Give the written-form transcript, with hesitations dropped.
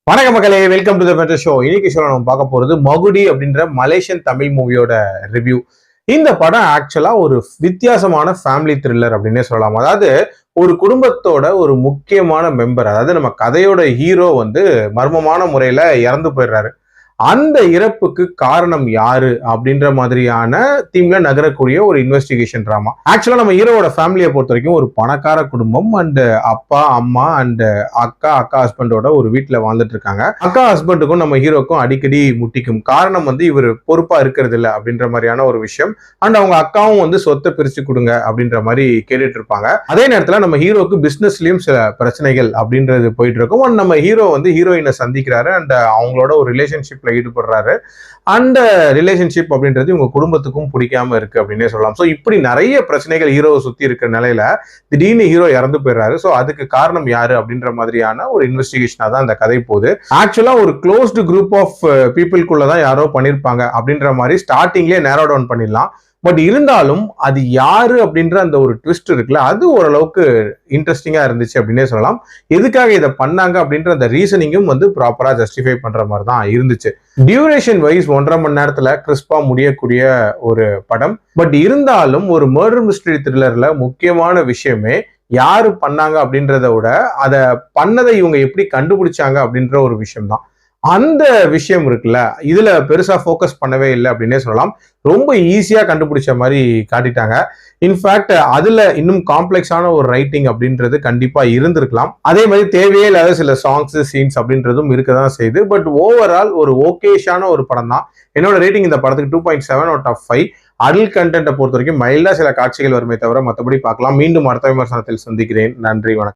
வணக்கம் மக்களே, welcome to the better show. இன்னைக்கு ஷோ நம்ம பார்க்க போறது மகுடி அப்படின்ற மலேசியன் தமிழ் மூவியோட ரிவ்யூ. இந்த படம் ஆக்சுவலா ஒரு வித்தியாசமான ஃபேமிலி த்ரில்லர் அப்படின்னே சொல்லலாம். அதாவது ஒரு குடும்பத்தோட ஒரு முக்கியமான மெம்பர், அதாவது நம்ம கதையோட ஹீரோ மர்மமான முறையில இறந்து போயிடுறாரு. அந்த இறப்புக்கு காரணம் யாரு அப்படின்ற மாதிரியான தீம்ல நகரக்கூடிய ஒரு இன்வெஸ்டிகேஷன் டிராமா. ஆக்சுவலா நம்ம ஹீரோவோட ஃபேமிலியை பொறுத்த வரைக்கும் ஒரு பணக்கார குடும்பம் அண்ட் அப்பா அம்மா அண்ட் அக்கா ஹஸ்பண்டோட ஒரு வீட்டுல வாழ்ந்துட்டு இருக்காங்க. அக்கா ஹஸ்பண்டுக்கும் நம்ம ஹீரோக்கும் அடிக்கடி முட்டிக்கும். காரணம் இவர் பொறுப்பா இருக்கிறது இல்லை அப்படின்ற மாதிரியான ஒரு விஷயம். அண்ட் அவங்க அக்காவும் சொத்தை பிரிச்சு கொடுங்க அப்படின்ற மாதிரி கேட்டுட்டு இருப்பாங்க. அதே நேரத்துல நம்ம ஹீரோக்கு பிசினஸ்லயும் சில பிரச்சனைகள் அப்படின்றது போயிட்டு இருக்கும். அண்ட் நம்ம ஹீரோ ஹீரோயினை சந்திக்கிறாரு அண்ட் அவங்களோட ஒரு ரிலேஷன்ஷிப்ல ஈடுபடுறாரு. அந்த ரிலேஷன்ஷிப் அப்படின்றது இவங்க குடும்பத்துக்கும் பிடிக்காம இருக்கு அப்படின்னே சொல்லலாம். ஸோ இப்படி நிறைய பிரச்சனைகள் ஹீரோவை சுத்தி இருக்கிற நிலையில திடீர்னு ஹீரோ இறந்து போயிடுறாரு. ஸோ அதுக்கு காரணம் யாரு அப்படின்ற மாதிரியான ஒரு இன்வெஸ்டிகேஷனா தான் அந்த கதை போகுது. ஆக்சுவலா ஒரு க்ளோஸ்டு குரூப் ஆஃப் பீப்புள்குள்ளதான் யாரோ பண்ணிருப்பாங்க அப்படின்ற மாதிரி ஸ்டார்டிங்லேயே நேரோ டவுன் பண்ணிடலாம். பட் இருந்தாலும் அது யாரு அப்படின்ற அந்த ஒரு ட்விஸ்ட் இருக்குல்ல, அது ஓரளவுக்கு இன்ட்ரெஸ்டிங்கா இருந்துச்சு அப்படின்னே சொல்லலாம். எதுக்காக இதை பண்ணாங்க அப்படின்ற அந்த ரீசனிங்கும் ப்ராப்பரா ஜஸ்டிஃபை பண்ற மாதிரி தான் இருந்துச்சு. டியூரேஷன் வைஸ் 1.5 மணி நேரத்துல கிறிஸ்பா முடியக்கூடிய ஒரு படம். பட் இருந்தாலும் ஒரு மர்டர் மிஸ்டரி த்ரில்லர்ல முக்கியமான விஷயமே யாரு பண்ணாங்க அப்படின்றத விட அதை பண்ணதை இவங்க எப்படி கண்டுபிடிச்சாங்க அப்படின்ற ஒரு விஷயம் தான். அந்த விஷயம் இருக்குல்ல, இதுல பெருசா ஃபோக்கஸ் பண்ணவே இல்லை அப்படின்னே சொல்லலாம். ரொம்ப ஈஸியா கண்டுபிடிச்ச மாதிரி காட்டிட்டாங்க. இன்ஃபேக்ட் அதுல இன்னும் காம்ப்ளெக்ஸான ஒரு ரைட்டிங் அப்படின்றது கண்டிப்பா இருந்திருக்கலாம். அதே மாதிரி தேவையே இல்லாத சில சாங்ஸ் சீன்ஸ் அப்படின்றதும் இருக்கதான் செய்யுது. பட் ஓவரால் ஒரு ஓகேஷான ஒரு படம் தான். என்னோட ரேட்டிங் இந்த படத்துக்கு 2.7 அவுட் ஆஃப் 5. அடல்ட் கண்டென்ட்டை பொறுத்த வரைக்கும் மைல்டா சில காட்சிகள் வருமே தவிர மற்றபடி பார்க்கலாம். மீண்டும் அடுத்த விமர்சனத்தில் சந்திக்கிறேன். நன்றி, வணக்கம்.